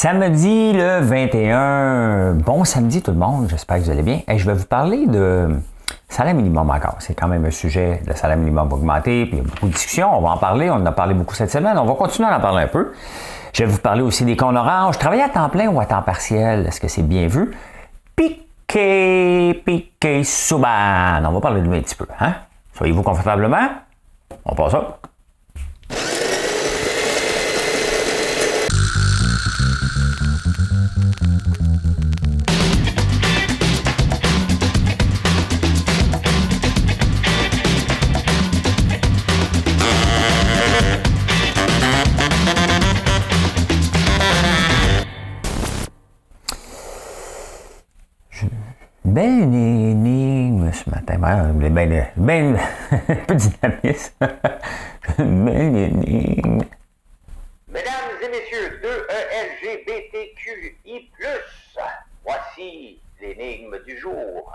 Samedi le 21, bon samedi tout le monde, j'espère que vous allez bien. Je vais vous parler de salaire minimum encore. C'est quand même un sujet, le salaire minimum va augmenter, puis il y a beaucoup de discussions, on va en parler, on en a parlé beaucoup cette semaine, on va continuer à en parler un peu. Je vais vous parler aussi des comptes orange, travailler à temps plein ou à temps partiel, est-ce que c'est bien vu? Piqué Souban, on va parler de lui un petit peu, hein? Soyez-vous confortablement, on passe ça. Belle énigme ce matin. Ben, un peu dynamisme. Belle énigme. Mesdames et messieurs, 2ELGBTQI+, voici l'énigme du jour.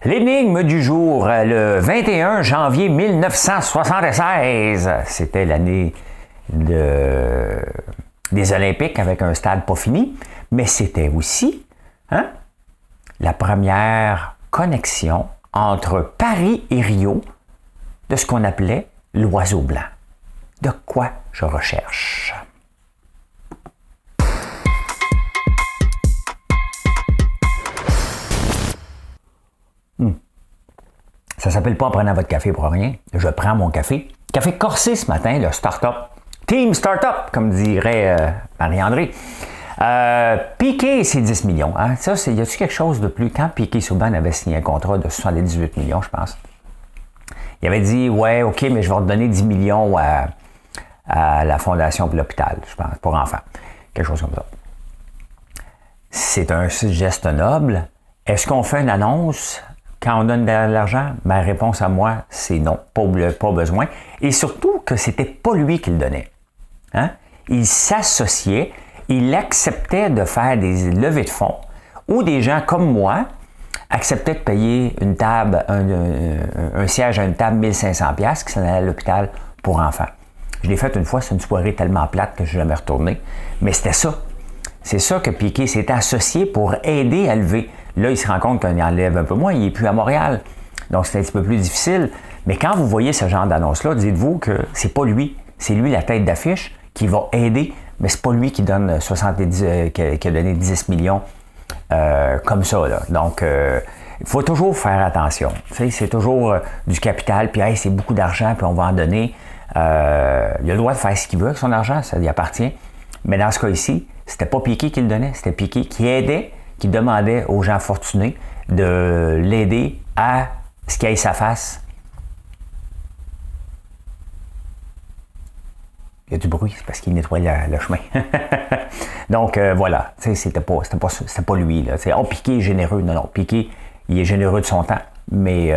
L'énigme du jour, le 21 janvier 1976. C'était l'année des Olympiques avec un stade pas fini, mais c'était aussi, la première connexion entre Paris et Rio de ce qu'on appelait l'oiseau blanc. De quoi je recherche? Ça s'appelle pas en prenant votre café pour rien. Je prends mon café. Café corsé ce matin, le start-up. Team Startup, comme dirait Marie-André. Piqué, c'est 10 millions. Hein? Ça, y a-t-il quelque chose de plus? Quand Piqué Souban avait signé un contrat de 78 millions, je pense, il avait dit, ouais, OK, mais je vais redonner 10 millions à la Fondation pour l'hôpital, je pense, pour enfants. Quelque chose comme ça. C'est un geste noble. Est-ce qu'on fait une annonce quand on donne de l'argent? Ma réponse à moi, c'est non, pas besoin. Et surtout que c'était pas lui qui le donnait. Hein? Il s'associait, il acceptait de faire des levées de fonds où des gens comme moi acceptaient de payer une table, un siège à une table 1500$ qui s'en allait à l'hôpital pour enfants. Je l'ai fait une fois, c'est une soirée tellement plate que je ne suis jamais retourné. Mais c'était ça. C'est ça que Piqué s'est associé pour aider à lever. Là, il se rend compte qu'il en lève un peu moins, il n'est plus à Montréal. Donc, c'est un petit peu plus difficile. Mais quand vous voyez ce genre d'annonce-là, dites-vous que c'est pas lui. C'est lui la tête d'affiche qui va aider, mais c'est pas lui qui donne 70, qui a donné 10 millions comme ça. Là. Donc, il faut toujours faire attention. C'est toujours du capital, puis hey, c'est beaucoup d'argent, puis on va en donner. Il a le droit de faire ce qu'il veut avec son argent, ça lui appartient. Mais dans ce cas ici, c'était pas Piqué qui le donnait, c'était Piqué qui aidait, qui demandait aux gens fortunés de l'aider à ce qu'il aille sa face. Il y a du bruit, c'est parce qu'il nettoie le chemin. Donc, voilà, c'était pas lui. Là. Oh, Piqué est généreux. Non, Piqué, il est généreux de son temps, mais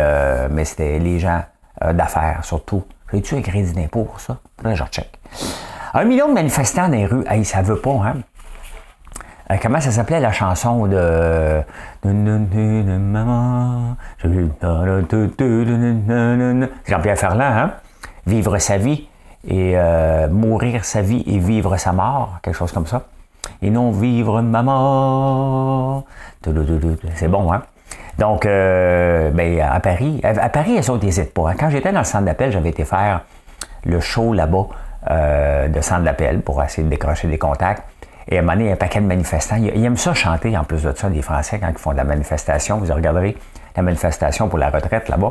c'était les gens d'affaires, surtout. Fais-tu un crédit d'impôt pour ça? Là, je recheck. 1 million de manifestants dans les rues. Hey, ça veut pas, hein? Comment ça s'appelait la chanson de Maman? Jean-Pierre Ferland, hein? Vivre sa vie et mourir sa vie et vivre sa mort, quelque chose comme ça. Et non vivre maman. C'est bon, hein? Donc, à Paris, elles autres n'hésitent pas. Quand j'étais dans le centre d'appel, j'avais été faire le show là-bas de centre d'appel pour essayer de décrocher des contacts. Et à un moment donné, il y a un paquet de manifestants. Ils aiment ça chanter, en plus de ça, les Français, quand ils font de la manifestation. Vous regarderez la manifestation pour la retraite là-bas.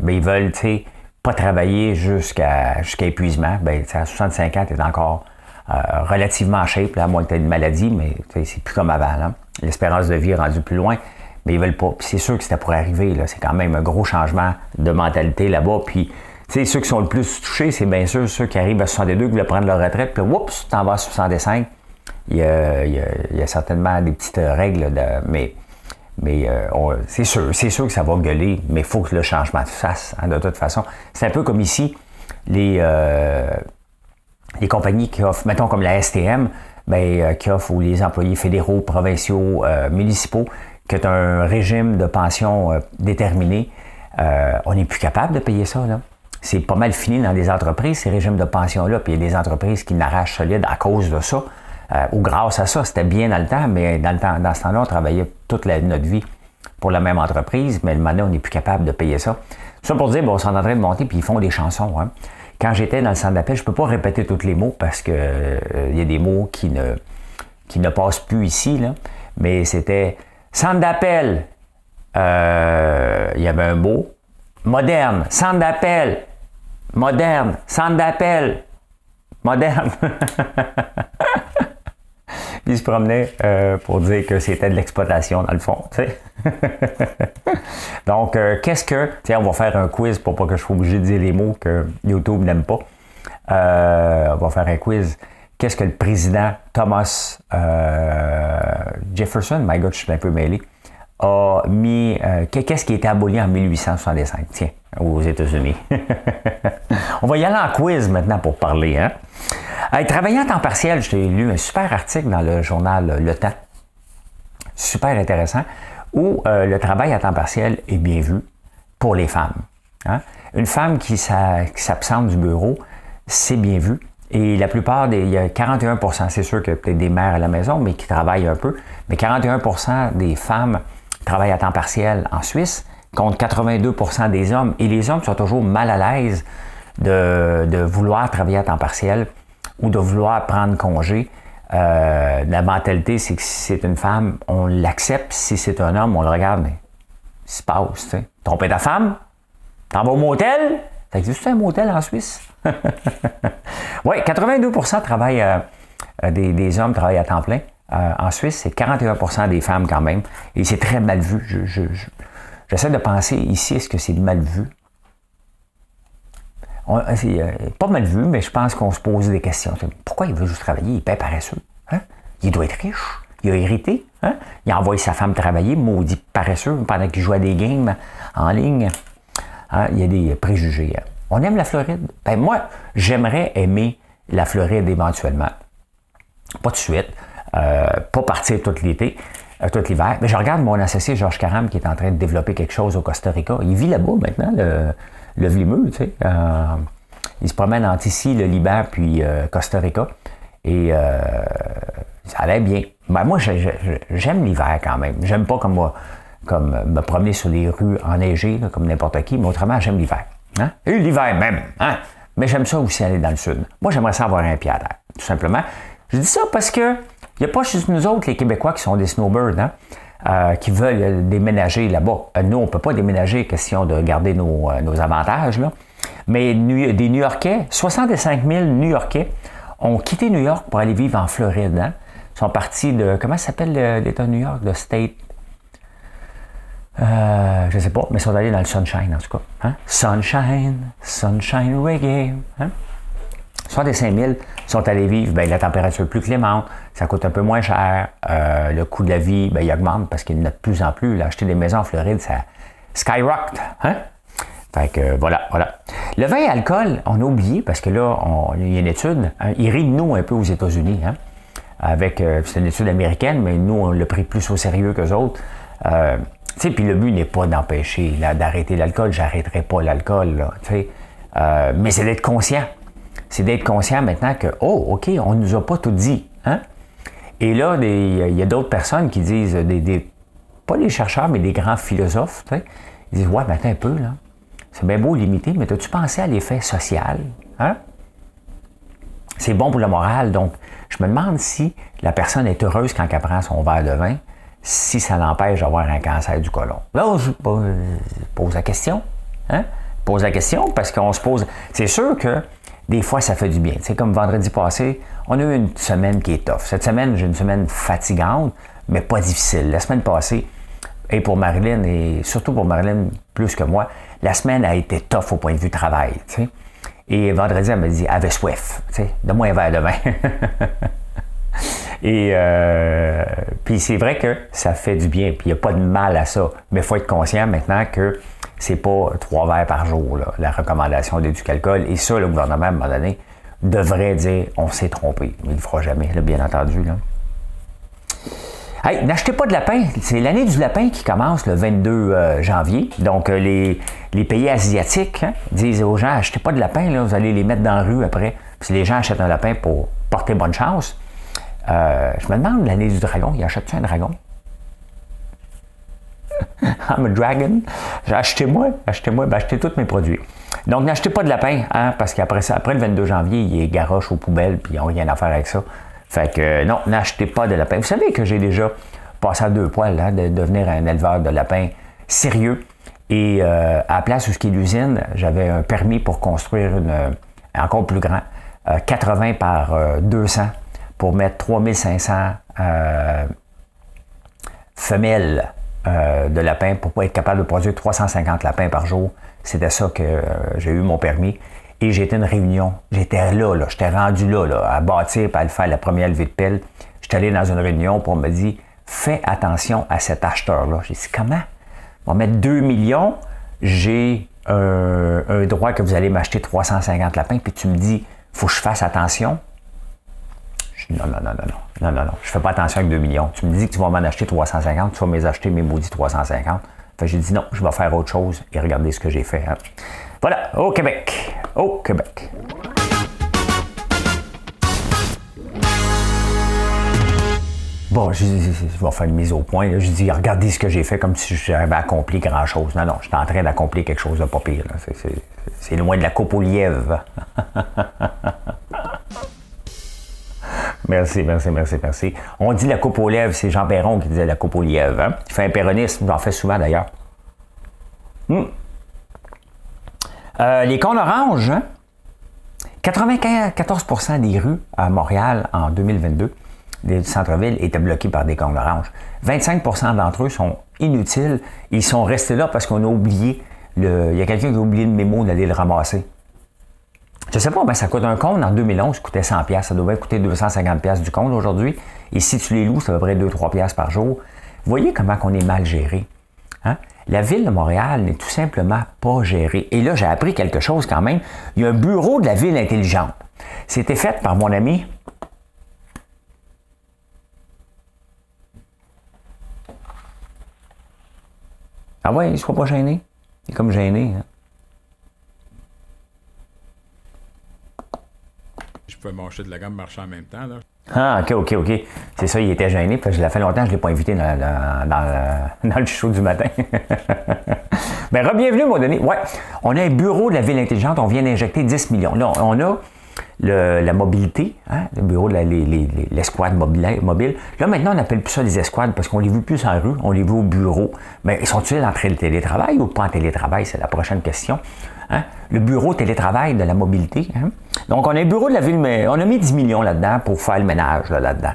Ils veulent, tu sais, pas travailler jusqu'à épuisement. À 65 ans, tu es encore relativement en shape, là, à moins que tu aies une maladie, mais c'est plus comme avant. Là. L'espérance de vie est rendue plus loin, mais ils veulent pas. Puis c'est sûr que c'était pour arriver. Là. C'est quand même un gros changement de mentalité là-bas. Puis, ceux qui sont le plus touchés, c'est bien sûr ceux qui arrivent à 62, qui veulent prendre leur retraite, puis oups, t'en vas à 65. Il y a certainement des petites règles, mais c'est sûr que ça va gueuler, mais il faut que le changement se fasse, hein, de toute façon. C'est un peu comme ici, les compagnies qui offrent, mettons comme la STM, qui offre, ou les employés fédéraux, provinciaux, municipaux, qui ont un régime de pension déterminé, on n'est plus capable de payer ça, là. C'est pas mal fini dans des entreprises, ces régimes de pension-là, puis il y a des entreprises qui n'arrachent solide à cause de ça. ou grâce à ça, c'était bien dans le temps, mais dans ce temps-là, on travaillait toute notre vie pour la même entreprise, mais maintenant, on n'est plus capable de payer ça. Ça pour dire, bon, on s'en est en train de monter, puis ils font des chansons. Hein. Quand j'étais dans le centre d'appel, je ne peux pas répéter tous les mots parce qu'il y a des mots qui ne passent plus ici, là. Mais c'était centre d'appel, il y avait un mot, moderne, centre d'appel, moderne, centre d'appel, moderne. Puis il se promenait pour dire que c'était de l'exploitation dans le fond. T'sais. Donc, qu'est-ce que... on va faire un quiz pour pas que je sois obligé de dire les mots que YouTube n'aime pas. On va faire un quiz. Qu'est-ce que le président Thomas Jefferson, my God, je suis un peu mêlé, a mis... qu'est-ce qui a été aboli en 1865? Tiens, aux États-Unis. On va y aller en quiz maintenant pour parler. Hein? Travaillant à temps partiel, j'ai lu un super article dans le journal Le Temps, super intéressant, où le travail à temps partiel est bien vu pour les femmes. Hein? Une femme qui s'absente du bureau, c'est bien vu. Et la plupart il y a 41%, c'est sûr qu'il y a peut-être des mères à la maison, mais qui travaillent un peu, mais 41% des femmes travaillent à temps partiel en Suisse, contre 82% des hommes. Et les hommes sont toujours mal à l'aise de vouloir travailler à temps partiel ou de vouloir prendre congé. La mentalité, c'est que si c'est une femme, on l'accepte. Si c'est un homme, on le regarde. Mais il se passe, tu sais. Tromper ta femme? T'en vas au motel? Ça existe un motel en Suisse? Oui, 82% travaillent, des hommes travaillent à temps plein. En Suisse, c'est 41% des femmes quand même. Et c'est très mal vu. J'essaie de penser ici, est-ce que c'est mal vu? C'est pas mal vu, mais je pense qu'on se pose des questions. Pourquoi il veut juste travailler? Il est pas paresseux. Hein? Il doit être riche. Il a hérité. Hein? Il a envoyé sa femme travailler, maudit paresseux, pendant qu'il joue à des games en ligne. Hein? Il y a des préjugés. Hein? On aime la Floride. Ben, moi, j'aimerais aimer la Floride éventuellement. Pas tout de suite. Pas partir tout l'été. Tout l'hiver. Mais je regarde mon associé Georges Caram qui est en train de développer quelque chose au Costa Rica. Il vit là-bas maintenant, le Vlimeux, tu sais. Il se promène entre ici, le Liban, puis Costa Rica. Et ça allait bien. Ben, moi, j'aime l'hiver quand même. J'aime pas comme me promener sur les rues enneigées, là, comme n'importe qui, mais autrement, j'aime l'hiver. Hein? Et l'hiver même. Hein? Mais j'aime ça aussi aller dans le sud. Moi, j'aimerais ça avoir un pied à terre, tout simplement. Je dis ça parce que il n'y a pas juste nous autres, les Québécois, qui sont des snowbirds, hein, qui veulent déménager là-bas. Nous, on ne peut pas déménager, question de garder nos avantages. Là. Mais des New-Yorkais, 65 000 New-Yorkais ont quitté New York pour aller vivre en Floride. Hein. Ils sont partis de... Comment ça s'appelle l'État de New York? Le State... je ne sais pas, mais ils sont allés dans le Sunshine, en tout cas. Hein? Sunshine Reggae. Hein? 65 000 sont allés vivre, bien, la température plus clémente, ça coûte un peu moins cher, le coût de la vie, bien, il augmente parce qu'il y en a de plus en plus. Là, acheter des maisons en Floride, ça skyrocket. Hein? Fait que voilà. Le vin et l'alcool, on a oublié parce que là, il y a une étude, hein, ils rient de nous un peu aux États-Unis. Hein? C'est une étude américaine, mais nous, on l'a pris plus au sérieux qu'eux autres. Tu sais, puis le but n'est pas d'empêcher, d'arrêter l'alcool, j'arrêterai pas l'alcool, là, tu sais. Mais c'est d'être conscient. C'est d'être conscient maintenant que, oh, OK, on ne nous a pas tout dit. Hein? Et là, il y a d'autres personnes qui disent, pas des chercheurs, mais des grands philosophes, tu sais, ils disent, ouais, mais attends un peu, là. C'est bien beau limiter, mais as-tu pensé à l'effet social? Hein? C'est bon pour le moral. Donc, je me demande si la personne est heureuse quand elle prend son verre de vin, si ça l'empêche d'avoir un cancer du côlon. Là, je pose la question. Hein? Pose la question parce qu'on se pose... C'est sûr que des fois, ça fait du bien. C'est comme vendredi passé, on a eu une semaine qui est tough. Cette semaine, j'ai une semaine fatigante, mais pas difficile. La semaine passée, et pour Marilyn, et surtout pour Marilyn plus que moi, la semaine a été tough au point de vue travail. T'sais. Et vendredi, elle m'a dit, avait soif. Donne-moi un verre de vin. Et puis c'est vrai que ça fait du bien, puis il n'y a pas de mal à ça. Mais il faut être conscient maintenant que c'est pas 3 verres par jour, là, la recommandation d'éduc-alcool. Et ça, le gouvernement, à un moment donné, devrait dire on s'est trompé. Mais il ne le fera jamais, là, bien entendu. Là. Hey, n'achetez pas de lapin. C'est l'année du lapin qui commence le 22 janvier. Donc, les pays asiatiques disent aux gens, achetez pas de lapin, là, vous allez les mettre dans la rue après. Puis les gens achètent un lapin pour porter bonne chance. Je me demande l'année du dragon. Il achète-tu un dragon? I'm a dragon. Achetez-moi, achetez tous mes produits. Donc, n'achetez pas de lapin, hein, parce qu'après ça, après le 22 janvier, il est garoche aux poubelles, puis ils n'ont rien à faire avec ça. Fait que non, n'achetez pas de lapin. Vous savez que j'ai déjà passé à 2 poils, hein, de devenir un éleveur de lapins sérieux. Et à la place où ce qui est l'usine, j'avais un permis pour construire encore plus grand, 80 par 200, pour mettre 3500 femelles de lapins pour être capable de produire 350 lapins par jour. C'était ça que j'ai eu mon permis. Et j'ai été à une réunion. J'étais là, j'étais rendu là, à bâtir et à faire la première levée de pelle. J'étais allé dans une réunion pour me dire fais attention à cet acheteur-là. J'ai dit comment? On va mettre 2 millions, j'ai un droit que vous allez m'acheter 350 lapins, puis tu me dis faut que je fasse attention. Je dis non, je ne fais pas attention avec 2 millions. Tu me dis que tu vas m'en acheter 350, tu vas m'acheter mes maudits 350. Fait que j'ai dit non, je vais faire autre chose et regardez ce que j'ai fait. Hein. Voilà, au Québec. Au Québec. Bon, je vais faire une mise au point. Là. Je dis, regardez ce que j'ai fait comme si j'avais accompli grand-chose. Non, je suis en train d'accomplir quelque chose de pas pire. Là. C'est loin de la coupe aux lièvres. Merci. On dit la coupe aux lèvres, c'est Jean Perron qui disait la coupe aux lièvres. Hein? Il fait un péronisme, j'en fais souvent d'ailleurs. Les cônes oranges, hein? 94% des rues à Montréal en 2022, du centre-ville, étaient bloquées par des cônes oranges. 25% d'entre eux sont inutiles. Ils sont restés là parce qu'on a oublié, il y a quelqu'un qui a oublié le mémo d'aller le ramasser. Je ne sais pas, ben ça coûte un cône en 2011, ça coûtait 100$. Ça devrait coûter 250$ du cône aujourd'hui. Et si tu les loues, c'est à peu près 2-3$ par jour. Vous voyez comment on est mal géré. Hein? La ville de Montréal n'est tout simplement pas gérée. Et là, j'ai appris quelque chose quand même. Il y a un bureau de la ville intelligente. C'était fait par mon ami. Ah ouais, il ne soit pas gêné. Il est comme gêné. Hein? Je pouvais mâcher de la gomme, marcher en même temps. Là. Ah, OK. C'est ça, il était gêné. Parce que ça fait longtemps que je ne l'ai pas invité dans le show du matin. Bien, re-bienvenue, mon Denis. Ouais, on a un bureau de la ville intelligente. On vient d'injecter 10 millions. Là, on a la mobilité, hein, le bureau de l'escouade mobile. Là, maintenant, on n'appelle plus ça des escouades parce qu'on ne les veut plus en rue, on les veut au bureau. Mais sont-ils en télétravail ou pas en télétravail? C'est la prochaine question. Hein? Le bureau télétravail de la mobilité. Hein? Donc, on a un bureau de la ville, mais on a mis 10 millions là-dedans pour faire le ménage là-dedans.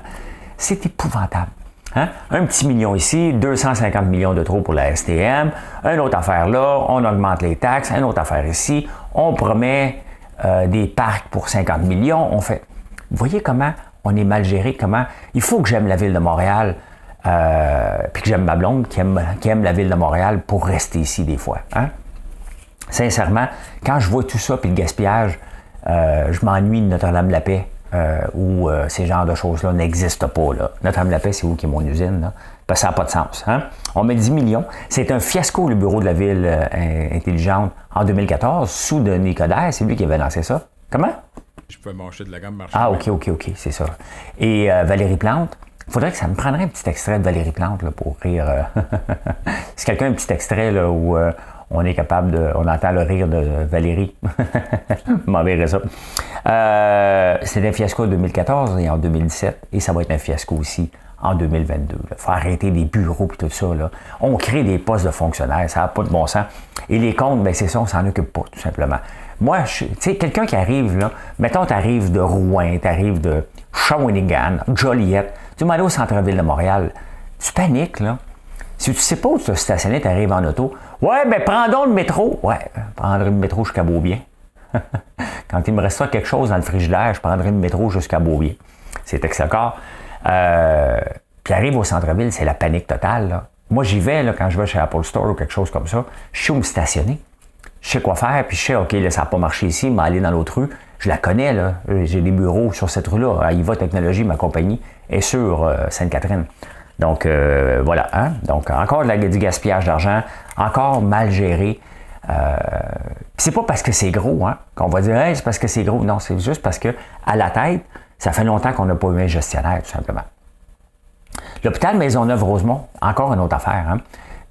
C'est épouvantable. Hein? Un petit million ici, 250 millions de trop pour la STM, une autre affaire là, on augmente les taxes, une autre affaire ici, on promet des parcs pour 50 millions, on fait... Vous voyez comment on est mal géré, comment... Il faut que j'aime la ville de Montréal, puis que j'aime ma blonde qui aime la ville de Montréal pour rester ici des fois. Hein? Sincèrement, quand je vois tout ça, puis le gaspillage, je m'ennuie de Notre-Dame-la-Paix, où ces genres de choses-là n'existent pas. Là. Notre-Dame-la-Paix, c'est où qui est mon usine? Là? Parce que ça n'a pas de sens. Hein? On met 10 millions. C'est un fiasco, le bureau de la ville intelligente, en 2014, sous Denis Coderre. C'est lui qui avait lancé ça. Comment? Je pouvais mâcher de la gomme, marcher. Ah, OK, c'est ça. Et Valérie Plante, il faudrait que ça me prendrait un petit extrait de Valérie Plante là, pour rire. Si quelqu'un a un petit extrait là, où on est capable de... On entend le rire de Valérie. M'enverrait ça. C'est un fiasco en 2014 et en 2017. Et ça va être un fiasco aussi en 2022. Il faut arrêter des bureaux et tout ça. Là. On crée des postes de fonctionnaires. Ça n'a pas de bon sens. Et les comptes, bien c'est ça, on s'en occupe pas, tout simplement. Moi, tu sais, quelqu'un qui arrive, là, mettons, tu arrives de Rouen, tu arrives de Shawinigan, Joliette, tu m'en vas au centre-ville de Montréal, tu paniques, là. Si tu sais pas où tu te stationner, tu arrives en auto. Ouais, ben prends donc le métro. Ouais, prendrai le métro jusqu'à Beaubien. Quand il me restera quelque chose dans le frigidaire, je prendrai le métro jusqu'à Beaubien. C'est excellent. Puis arrive au centre-ville, c'est la panique totale. Là. Moi, j'y vais là, quand je vais chez Apple Store ou quelque chose comme ça. Je sais où me stationner. Je sais quoi faire, puis je sais, OK, là, ça n'a pas marché ici, mais aller dans l'autre rue, je la connais, là. J'ai des bureaux sur cette rue-là. IVA Technologies, ma compagnie, est sur Sainte-Catherine. Donc, voilà. Hein? Donc, encore du gaspillage d'argent, encore mal géré. C'est pas parce que c'est gros, hein, qu'on va dire, hey, c'est parce que c'est gros. Non, c'est juste parce que à la tête, Ça fait longtemps qu'on n'a pas eu un gestionnaire, tout simplement. L'hôpital Maisonneuve-Rosemont, encore une autre affaire, hein?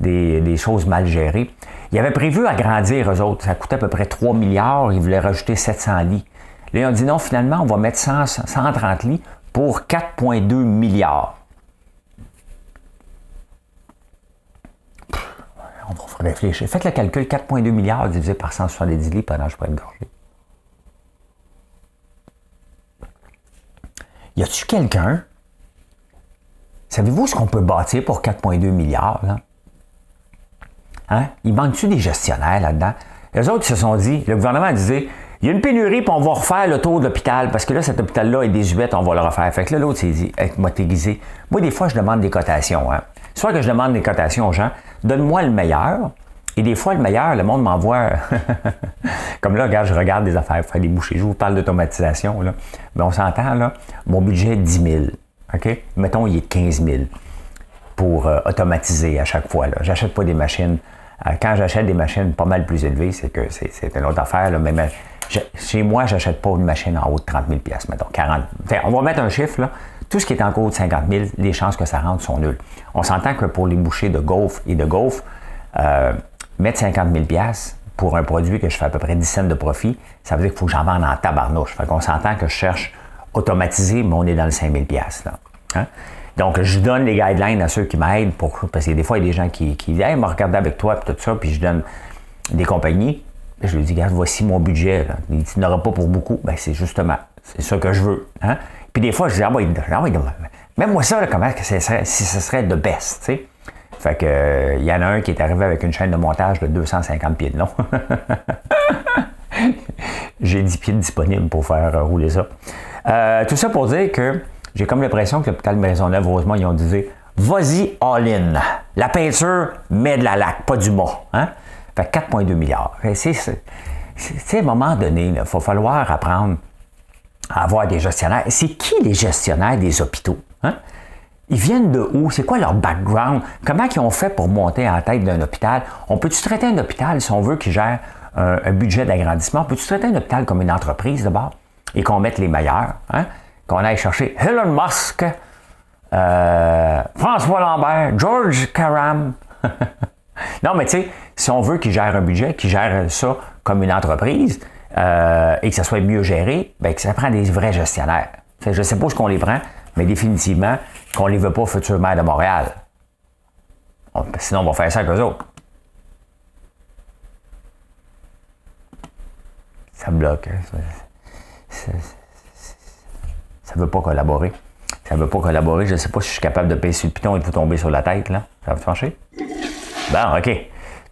Des choses mal gérées. Ils avaient prévu agrandir, eux autres. Ça coûtait à peu près 3 milliards. Ils voulaient rajouter 700 lits. Là, ils ont dit non, finalement, on va mettre 130 lits pour 4,2 milliards. On va réfléchir. Faites le calcul, 4,2 milliards divisé par 170 lits pendant que je pourrais être gorgé. Y a-tu quelqu'un? Savez-vous ce qu'on peut bâtir pour 4,2 milliards? Là? Hein? Il manque-tu des gestionnaires là-dedans? Les autres se sont dit, le gouvernement disait, il y a une pénurie, puis on va refaire le tour de l'hôpital, parce que là, cet hôpital-là est désuet, on va le refaire. Fait que là, l'autre s'est dit, moi, t'es guisé. Moi, des fois, je demande des cotations. Hein? Soit que je demande des cotations aux gens, donne-moi le meilleur. Et des fois, le meilleur, le monde m'envoie. Comme là, regarde, je regarde des affaires, faire des bouchées. Je vous parle d'automatisation, là. Mais on s'entend, là, mon budget est 10 000. OK? Mettons, il est de 15 000 pour automatiser à chaque fois. J'achète pas des machines. Quand j'achète des machines pas mal plus élevées, c'est que c'est une autre affaire. Là, mais chez moi, j'achète pas une machine en haut de 30 000 mettons, 40 000. On va mettre un chiffre, là. Tout ce qui est en haut de 50 000, les chances que ça rentre sont nulles. On s'entend que pour les bouchées de gaufres et de gaufres, mettre 50 000 pour un produit que je fais à peu près 10 cents de profit, ça veut dire qu'il faut que j'en vende en tabarnouche. Fait qu'on s'entend que je cherche automatisé, mais on est dans le 5 000 là. Hein? Donc, je donne les guidelines à ceux qui m'aident, parce que des fois, il y a des gens qui disent « Hey, m'a regardé avec toi, puis tout ça », puis je donne des compagnies. Je lui dis « Regarde, voici mon budget. » Il dit « Tu n'auras pas pour beaucoup. » Ben, c'est justement, c'est ça que je veux. Hein? Puis des fois, je dis « Ah, même moi ça, là, comment que si ce serait the best, tu sais. » Fait que, il y en a un qui est arrivé avec une chaîne de montage de 250 pieds de long. J'ai 10 pieds disponibles pour faire rouler ça. Tout ça pour dire que j'ai comme l'impression que l'hôpital Maisonneuve-Rosemont, ils ont dit « Vas-y all-in. La peinture, met de la laque, pas du mât. Hein? » Fait 4,2 milliards. C'est à un moment donné, il va falloir apprendre à avoir des gestionnaires. C'est qui les gestionnaires des hôpitaux? Hein? Ils viennent de où? C'est quoi leur background? Comment ils ont fait pour monter à la tête d'un hôpital? On peut-tu traiter un hôpital, si on veut, qui gère un budget d'agrandissement? On peut-tu traiter un hôpital comme une entreprise d'abord? Et qu'on mette les meilleurs? Hein? Qu'on aille chercher Elon Musk, François Lambert, George Karam. Non, mais tu sais, si on veut qu'ils gèrent un budget, qu'ils gèrent ça comme une entreprise et que ça soit mieux géré, bien que ça prend des vrais gestionnaires. T'sais, je ne sais pas où qu'on les prend, mais définitivement qu'on ne les veut pas futur maire de Montréal. Sinon, on va faire ça avec eux autres. Ça bloque. Ça ne veut pas collaborer. Ça ne veut pas collaborer. Je ne sais pas si je suis capable de payer sur le piton et de vous tomber sur la tête. Là. Ça va vous fâcher? Bon, OK.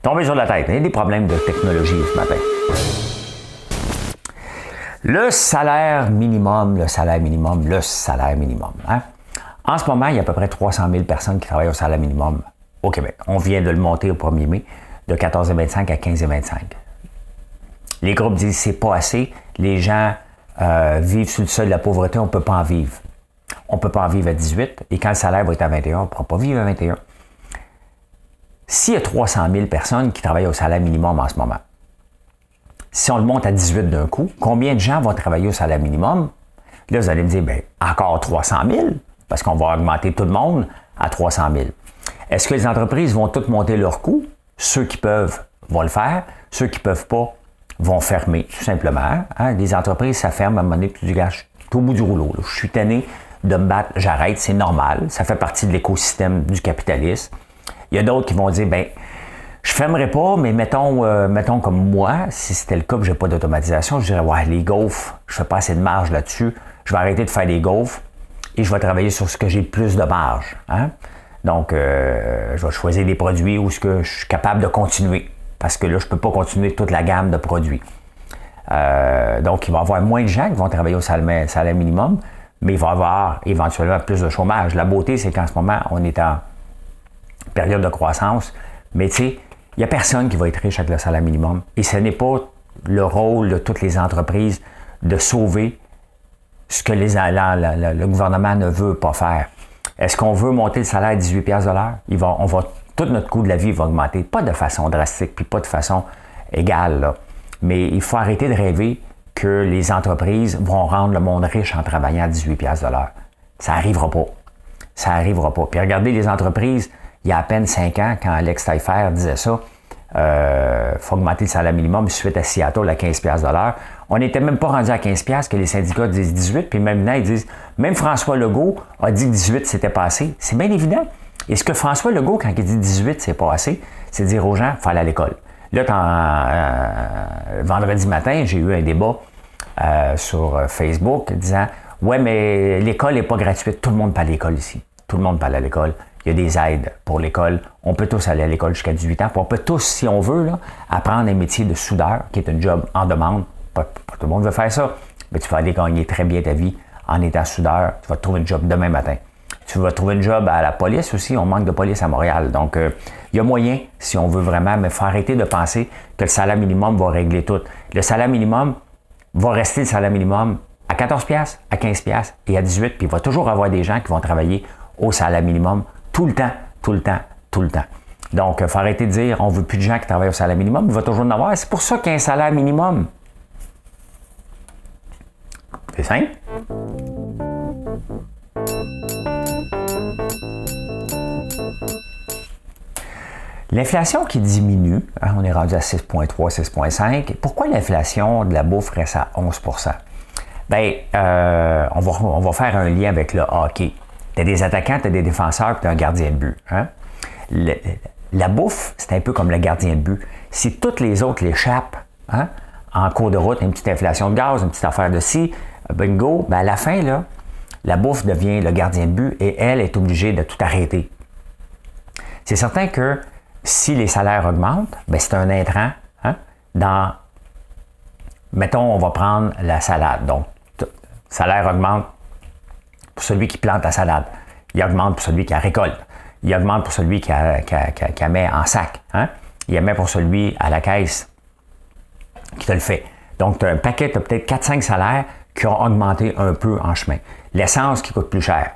Tomber sur la tête. Il y a des problèmes de technologie ce matin. Le salaire minimum. Hein? En ce moment, il y a à peu près 300 000 personnes qui travaillent au salaire minimum au Québec. On vient de le monter au 1er mai de 14,25 à 15,25. Les groupes disent que c'est pas assez. Les gens vivent sous le seuil de la pauvreté, on ne peut pas en vivre. On ne peut pas en vivre à 18 et quand le salaire va être à 21, on ne pourra pas vivre à 21. S'il y a 300 000 personnes qui travaillent au salaire minimum en ce moment, si on le monte à 18 d'un coup, combien de gens vont travailler au salaire minimum? Là, vous allez me dire, bien, encore 300 000, parce qu'on va augmenter tout le monde à 300 000. Est-ce que les entreprises vont toutes monter leurs coûts? Ceux qui peuvent vont le faire. Ceux qui ne peuvent pas vont fermer, tout simplement. Hein? Les entreprises, ça ferme à un moment donné, tu dis, gars, je suis au bout du rouleau. Là. Je suis tanné de me battre, j'arrête, c'est normal. Ça fait partie de l'écosystème du capitalisme. Il y a d'autres qui vont dire, bien, je ne fermerai pas, mais mettons comme moi, si c'était le cas que je n'ai pas d'automatisation, je dirais, ouais, les gaufres, je ne fais pas assez de marge là-dessus, je vais arrêter de faire des gaufres et je vais travailler sur ce que j'ai le plus de marge. Hein? Donc, je vais choisir des produits où ce que je suis capable de continuer, parce que là, je ne peux pas continuer toute la gamme de produits. Donc, il va y avoir moins de gens qui vont travailler au salaire minimum, mais il va y avoir éventuellement plus de chômage. La beauté, c'est qu'en ce moment, on est en période de croissance, mais tu sais, il n'y a personne qui va être riche avec le salaire minimum. Et ce n'est pas le rôle de toutes les entreprises de sauver ce que le gouvernement ne veut pas faire. Est-ce qu'on veut monter le salaire à 18$ de l'heure? Tout notre coût de la vie va augmenter. Pas de façon drastique, puis pas de façon égale. Là. Mais il faut arrêter de rêver que les entreprises vont rendre le monde riche en travaillant à 18$ de l'heure. Ça n'arrivera pas. Ça n'arrivera pas. Puis regardez les entreprises, il y a à peine 5 ans, quand Alex Taillefer disait ça, faut augmenter le salaire minimum suite à Seattle à 15$ de l'heure. On n'était même pas rendu à 15$ que les syndicats disent 18, puis même maintenant, ils disent, même François Legault a dit que 18, c'était pas assez. C'est bien évident. Et ce que François Legault, quand il dit 18, c'est pas assez, c'est dire aux gens, il faut aller à l'école. Là, vendredi matin, j'ai eu un débat sur Facebook disant, ouais, mais l'école n'est pas gratuite. Tout le monde peut aller à l'école ici. Tout le monde peut aller à l'école. Il y a des aides pour l'école. On peut tous aller à l'école jusqu'à 18 ans. Puis on peut tous, si on veut, là, apprendre un métier de soudeur, qui est un job en demande. Pas tout le monde veut faire ça. Mais tu vas aller gagner très bien ta vie en étant soudeur. Tu vas te trouver un job demain matin. Tu vas trouver un job à la police aussi. On manque de police à Montréal. Donc, il y a moyen, si on veut vraiment, mais il faut arrêter de penser que le salaire minimum va régler tout. Le salaire minimum va rester le salaire minimum à 14$, à 15$ et à 18$. Puis il va toujours avoir des gens qui vont travailler au salaire minimum tout le temps, tout le temps, tout le temps. Donc, il faut arrêter de dire on ne veut plus de gens qui travaillent au salaire minimum. Il va toujours en avoir. C'est pour ça qu'il y a un salaire minimum. C'est simple. L'inflation qui diminue, hein, on est rendu à 6,3, 6,5. Pourquoi l'inflation de la bouffe reste à 11%? Bien, on va faire un lien avec le hockey. Tu as des attaquants, tu as des défenseurs, tu as un gardien de but. Hein? La bouffe, c'est un peu comme le gardien de but. Si toutes les autres l'échappent, hein, en cours de route, une petite inflation de gaz, une petite affaire de ci, bingo, bien à la fin, là, la bouffe devient le gardien de but et elle est obligée de tout arrêter. C'est certain que si les salaires augmentent, bien, c'est un intrant, hein, dans, mettons, on va prendre la salade. Donc, le salaire augmente pour celui qui plante la salade. Il augmente pour celui qui la récolte. Il augmente pour celui qui la met en sac. Hein? Il la met pour celui à la caisse qui te le fait. Donc, tu as un paquet, tu as peut-être 4-5 salaires qui ont augmenté un peu en chemin. L'essence qui coûte plus cher.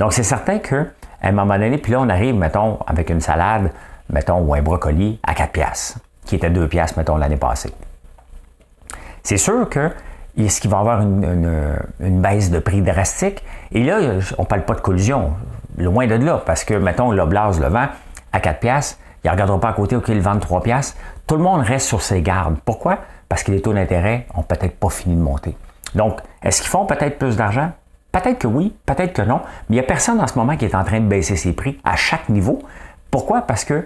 Donc, c'est certain qu'à un moment donné, puis là, on arrive, mettons, avec une salade, mettons, ou un brocoli à 4$, qui était 2$, mettons, l'année passée. C'est sûr que est-ce qu'il va y avoir une baisse de prix drastique? Et là, on ne parle pas de collusion, loin de là, parce que, mettons, l'Oblast le vend à 4$, il ne regardera pas à côté, OK, il le vend 3$. Tout le monde reste sur ses gardes. Pourquoi? Parce que les taux d'intérêt n'ont peut-être pas fini de monter. Donc, est-ce qu'ils font peut-être plus d'argent? Peut-être que oui, peut-être que non, mais il n'y a personne en ce moment qui est en train de baisser ses prix à chaque niveau. Pourquoi? Parce que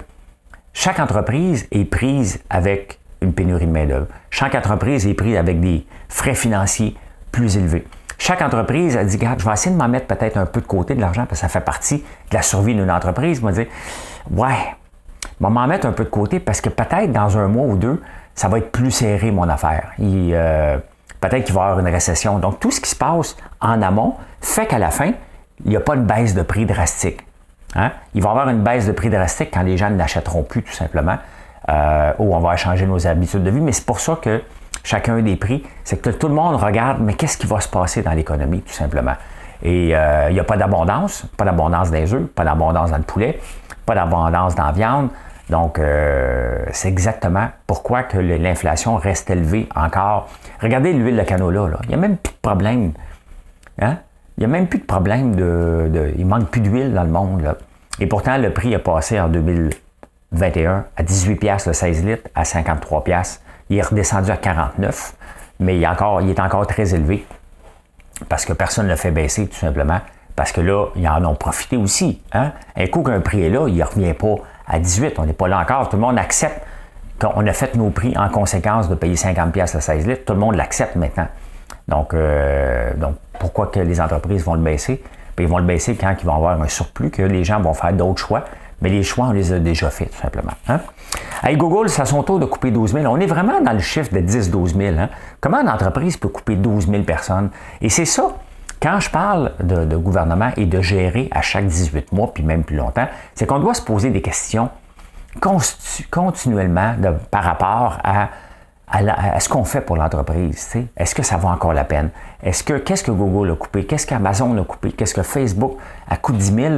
chaque entreprise est prise avec une pénurie de main-d'œuvre. Chaque entreprise est prise avec des frais financiers plus élevés. Chaque entreprise a dit, regarde, je vais essayer de m'en mettre peut-être un peu de côté de l'argent parce que ça fait partie de la survie d'une entreprise. Je vais dire, ouais, je vais m'en mettre un peu de côté parce que peut-être dans un mois ou deux, ça va être plus serré mon affaire. Peut-être qu'il va y avoir une récession. Donc, tout ce qui se passe en amont fait qu'à la fin, il n'y a pas une baisse de prix drastique. Hein? Il va y avoir une baisse de prix drastique quand les gens ne l'achèteront plus, tout simplement, ou on va changer nos habitudes de vie. Mais c'est pour ça que chacun des prix, c'est que tout le monde regarde, mais qu'est-ce qui va se passer dans l'économie, tout simplement. Et il n'y a pas d'abondance dans les œufs, pas d'abondance dans le poulet, pas d'abondance dans la viande. Donc, c'est exactement pourquoi que l'inflation reste élevée encore. Regardez l'huile de canola, là. Il n'y a même plus de problème. Hein? Il n'y a même plus de problème il manque plus d'huile dans le monde, là. Et pourtant, le prix a passé en 2021 à 18$ le 16 litres, à 53$. Il est redescendu à 49$, mais il est encore très élevé parce que personne ne le fait baisser, tout simplement. Parce que là, ils en ont profité aussi. Hein? Un coup qu'un prix est là, il ne revient pas à 18. On n'est pas là encore. Tout le monde accepte qu'on a fait nos prix en conséquence de payer 50$ le 16 litres. Tout le monde l'accepte maintenant. Donc pourquoi que les entreprises vont le baisser? Bien, ils vont le baisser quand ils vont avoir un surplus, que les gens vont faire d'autres choix. Mais les choix, on les a déjà faits, tout simplement. Hein? Hey, Google, c'est à son tour de couper 12 000. On est vraiment dans le chiffre de 10-12 000. Hein? Comment une entreprise peut couper 12 000 personnes? Et c'est ça. Quand je parle de gouvernement et de gérer à chaque 18 mois, puis même plus longtemps, c'est qu'on doit se poser des questions continuellement par rapport à ce qu'on fait pour l'entreprise. T'sais. Est-ce que ça vaut encore la peine? Qu'est-ce que Google a coupé? Qu'est-ce qu'Amazon a coupé? Qu'est-ce que Facebook a coûté 10 000?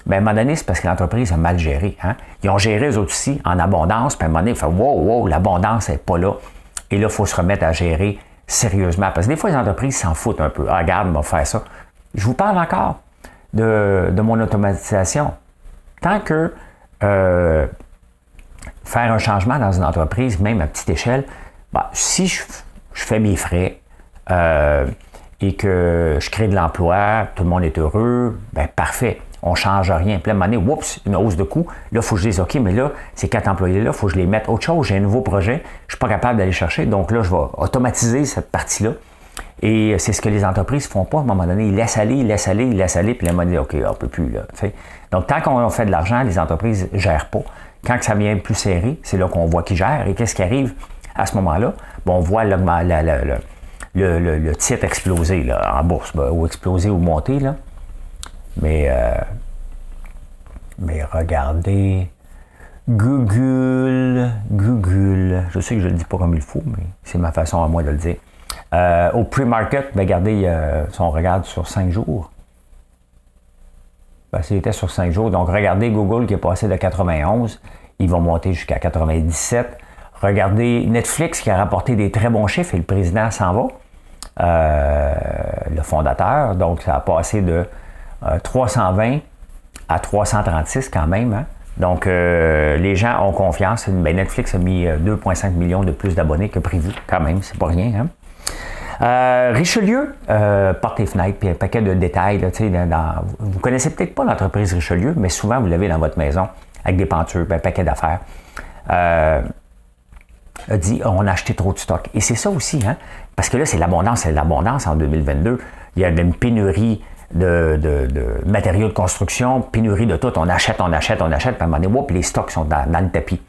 Bien, à un moment donné, c'est parce que l'entreprise a mal géré. Hein? Ils ont géré eux autres aussi en abondance, puis à un moment donné, il fait wow, l'abondance n'est pas là. Et là, il faut se remettre à gérer sérieusement. Parce que des fois, les entreprises s'en foutent un peu. Ah, regarde, on va faire ça. Je vous parle encore de mon automatisation. Tant que faire un changement dans une entreprise, même à petite échelle, si je fais mes frais et que je crée de l'emploi, tout le monde est heureux, parfait. On ne change rien. Puis là, à un moment donné, oups, une hausse de coût. Là, il faut que je dise, OK, mais là, ces 4 employés-là, il faut que je les mette autre chose. J'ai un nouveau projet. Je ne suis pas capable d'aller chercher. Donc là, je vais automatiser cette partie-là. Et c'est ce que les entreprises ne font pas. À un moment donné, ils laissent aller. Puis là, on dit, OK, on ne peut plus. Là, donc, tant qu'on fait de l'argent, les entreprises ne gèrent pas. Quand ça devient plus serré, c'est là qu'on voit qui gère. Et qu'est-ce qui arrive à ce moment-là? On voit le titre exploser là, en bourse, ou exploser ou monter. Là. Mais regardez, Google, je sais que je ne le dis pas comme il faut, mais c'est ma façon à moi de le dire. Au pre-market, regardez, si on regarde sur 5 jours, c'était sur 5 jours, donc regardez Google qui est passé de 91, ils vont monter jusqu'à 97. Regardez Netflix qui a rapporté des très bons chiffres et le président s'en va, le fondateur, donc ça a passé de 320 à 336 quand même. Hein? Donc, les gens ont confiance. Netflix a mis 2,5 millions de plus d'abonnés que prévu, quand même, c'est pas rien. Hein? Richelieu, porte et fenêtres, puis un paquet de détails. Là, vous connaissez peut-être pas l'entreprise Richelieu, mais souvent vous l'avez dans votre maison, avec des pentures, un paquet d'affaires. A dit, on a acheté trop de stock. Et c'est ça aussi, hein? Parce que là, c'est l'abondance en 2022. Il y a une pénurie de matériaux de construction, pénurie de tout. On achète, puis à un moment donné, les stocks sont dans le tapis.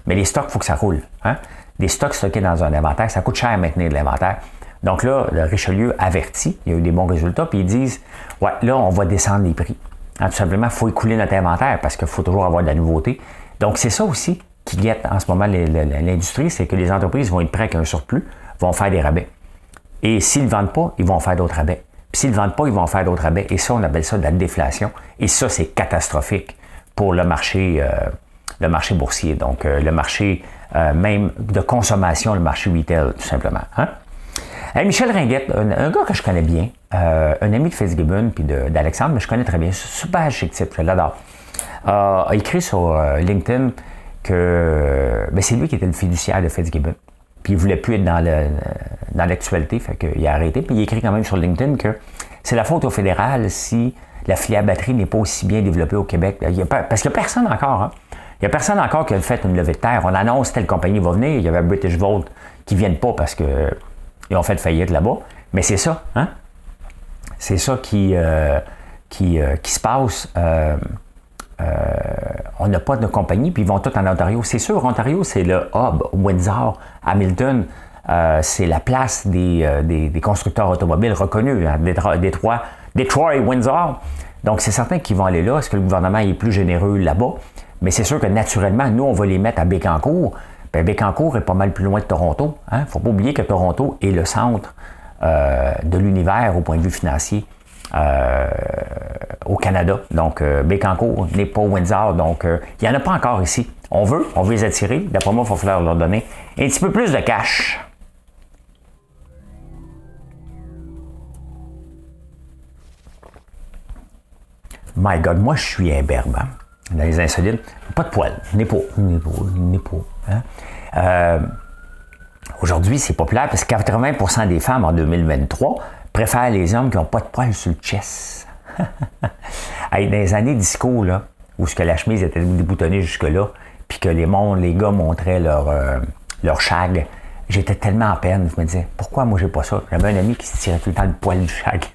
Mais les stocks, il faut que ça roule. Hein? Des stocks stockés dans un inventaire, ça coûte cher à maintenir de l'inventaire. Donc là, le Richelieu avertit, il y a eu des bons résultats, puis ils disent, ouais, là, on va descendre les prix. Hein, tout simplement, il faut écouler notre inventaire parce qu'il faut toujours avoir de la nouveauté. Donc, c'est ça aussi qui guette en ce moment l'industrie, c'est que les entreprises vont être prêtes avec un surplus, vont faire des rabais. Et s'ils ne vendent pas, ils vont faire d'autres rabais. Puis s'ils ne vendent pas, ils vont faire d'autres rabais. Et ça, on appelle ça de la déflation. Et ça, c'est catastrophique pour le marché boursier. Donc, le marché même de consommation, le marché retail, tout simplement. Hein? Michel Ringuette, un gars que je connais bien, un ami de Fitzgibbon puis d'Alexandre, mais je connais très bien, super chic type, je l'adore, a écrit sur LinkedIn que c'est lui qui était le fiduciaire de Fitzgibbon. Puis il ne voulait plus être dans l'actualité, fait qu'il a arrêté. Puis il écrit quand même sur LinkedIn que c'est la faute au fédéral si la filière batterie n'est pas aussi bien développée au Québec. Parce qu'il n'y a personne encore. Hein? Il n'y a personne encore qui a fait une levée de terre. On annonce telle compagnie va venir. Il y avait British Volt qui ne viennent pas parce qu'ils ont fait faillite là-bas. Mais c'est ça. Hein? C'est ça qui se passe. On n'a pas de compagnie, puis ils vont tous en Ontario. C'est sûr, Ontario, c'est le hub. Windsor, Hamilton, c'est la place des constructeurs automobiles reconnus. Hein, Détroit, Windsor. Donc, c'est certain qu'ils vont aller là. Est-ce que le gouvernement est plus généreux là-bas? Mais c'est sûr que naturellement, nous, on va les mettre à Bécancour. Bien, Bécancour est pas mal plus loin de Toronto. Il ne faut pas oublier que Toronto est le centre de l'univers au point de vue financier. Au Canada. Donc, Bécancour n'est pas Windsor. Donc, il n'y en a pas encore ici. On veut les attirer. D'après moi, il va falloir leur donner un petit peu plus de cash. My God, moi, je suis imberbe. Hein? Dans les insolites, pas de poils. N'est pas. Hein? Aujourd'hui, c'est populaire parce que 80% des femmes en 2023 préfèrent les hommes qui n'ont pas de poils sur le chest. Dans les années disco, là, où la chemise était déboutonnée jusque-là, puis que les gars montraient leur shag, j'étais tellement en peine. Je me disais, pourquoi moi j'ai pas ça? J'avais un ami qui se tirait tout le temps le poil du shag.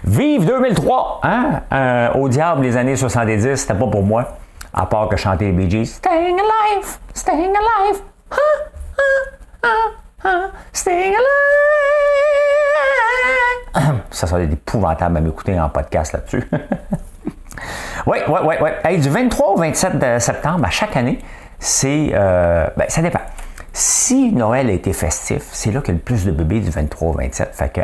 Vive 2003! Hein? Au diable, les années 70, c'était pas pour moi, à part que chanter les Bee Gees. Staying alive! Staying alive! Staying alive! Ça serait épouvantable à m'écouter en podcast là-dessus. Oui. Hey, du 23 au 27 septembre, à chaque année, c'est... ça dépend. Si Noël a été festif, c'est là qu'il y a le plus de bébés du 23 au 27. Fait que,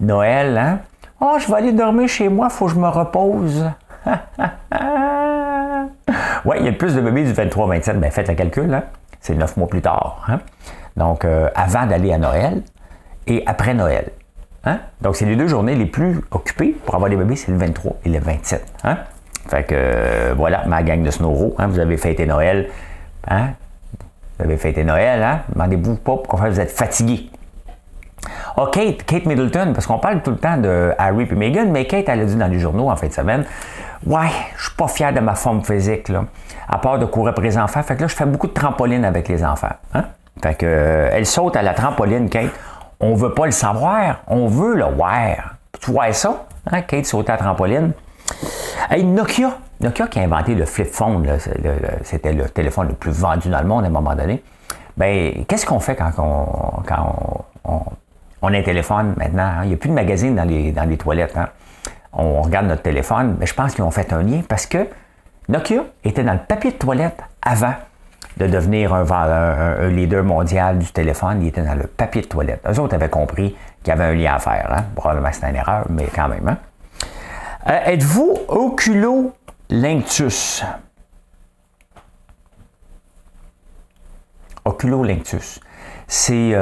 Noël, hein? Oh, je vais aller dormir chez moi, il faut que je me repose. Oui, il y a le plus de bébés du 23 au 27. Faites le calcul, hein? C'est 9 mois plus tard. Hein? Donc, avant d'aller à Noël et après Noël. Hein? Donc, c'est les 2 journées les plus occupées pour avoir des bébés, c'est le 23 et le 27. Hein? Fait que, voilà, ma gang de Snowro, hein, vous avez fêté Noël. Hein? Vous avez fêté Noël, hein? Demandez-vous pas pourquoi vous êtes fatigué. Oh, Kate Middleton, parce qu'on parle tout le temps de Harry et Meghan, mais Kate, elle a dit dans les journaux en fin de semaine, ouais, je suis pas fière de ma forme physique, là, à part de courir après les enfants. Fait que là, je fais beaucoup de trampoline avec les enfants. Hein? Fait que, elle saute à la trampoline, Kate. On veut pas le savoir, on veut le voir. Tu vois ça? Hein? Kate saute à la trampoline. Hey, Nokia qui a inventé le flip phone, là, c'était le téléphone le plus vendu dans le monde à un moment donné. Bien, qu'est-ce qu'on fait quand on a un téléphone maintenant? Hein? Il n'y a plus de magazine dans les toilettes. Hein? On regarde notre téléphone, mais je pense qu'ils ont fait un lien parce que Nokia était dans le papier de toilette avant de devenir un leader mondial du téléphone. Il était dans le papier de toilette. Eux autres avaient compris qu'il y avait un lien à faire. Hein? Probablement que c'était une erreur, mais quand même. Hein? Êtes-vous oculolinctus? Oculolinctus. C'est...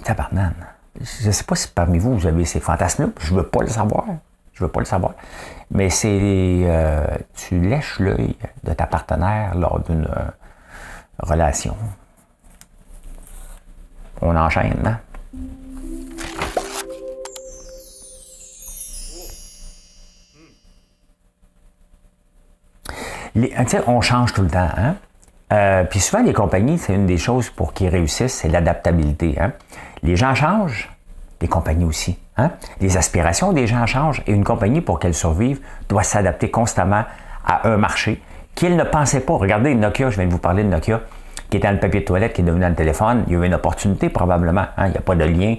tabarnane. Je ne sais pas si parmi vous, vous avez ces fantasmes-là. Je ne veux pas le savoir. Mais c'est... tu lèches l'œil de ta partenaire lors d'une relation. On enchaîne, hein? On change tout le temps. Hein? Puis souvent, les compagnies, c'est une des choses pour qu'ils réussissent, c'est l'adaptabilité. Hein? Les gens changent, les compagnies aussi. Hein? Les aspirations des gens changent et une compagnie, pour qu'elle survive, doit s'adapter constamment à un marché qu'ils ne pensaient pas. Regardez, Nokia, je viens de vous parler de Nokia, qui était dans le papier de toilette, qui est devenu dans le téléphone. Il y a eu une opportunité probablement. Hein? Il n'y a pas de lien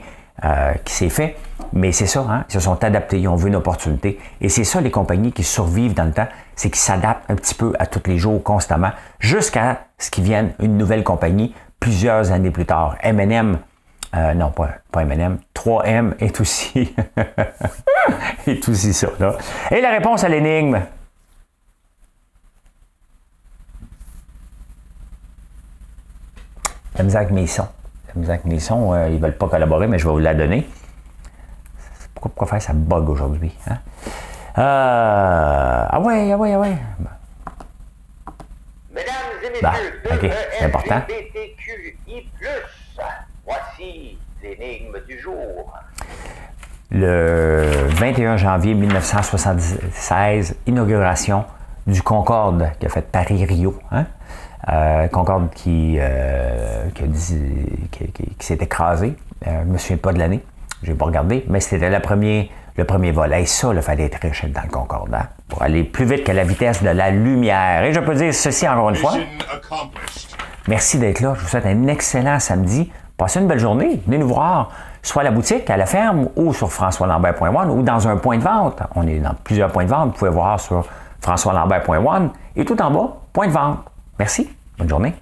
qui s'est fait. Mais c'est ça, hein? Ils se sont adaptés, ils ont vu une opportunité. Et c'est ça, les compagnies qui survivent dans le temps, c'est qu'ils s'adaptent un petit peu à tous les jours, constamment, jusqu'à ce qu'ils viennent une nouvelle compagnie plusieurs années plus tard. M&M, non, pas M&M, 3M est aussi, est aussi ça, là. Et la réponse à l'énigme? La misère avec mes sons. Ils ne veulent pas collaborer, mais je vais vous la donner. Pourquoi faire ça bug aujourd'hui? Hein? Ah ouais. Mesdames et messieurs, OK, c'est important. LGBTQI+, voici l'énigme du jour. Le 21 janvier 1976, inauguration du Concorde qui a fait Paris-Rio. Hein? Concorde qui s'est écrasé. Je ne me souviens pas de l'année. Je n'ai pas regardé, mais c'était le premier vol. Et ça, il fallait être riche dans le Concorde, hein, pour aller plus vite que la vitesse de la lumière. Et je peux dire ceci encore une fois. Merci d'être là. Je vous souhaite un excellent samedi. Passez une belle journée. Venez nous voir, soit à la boutique, à la ferme, ou sur françoislambert.one, ou dans un point de vente. On est dans plusieurs points de vente. Vous pouvez voir sur françoislambert.one. Et tout en bas, point de vente. Merci. Bonne journée.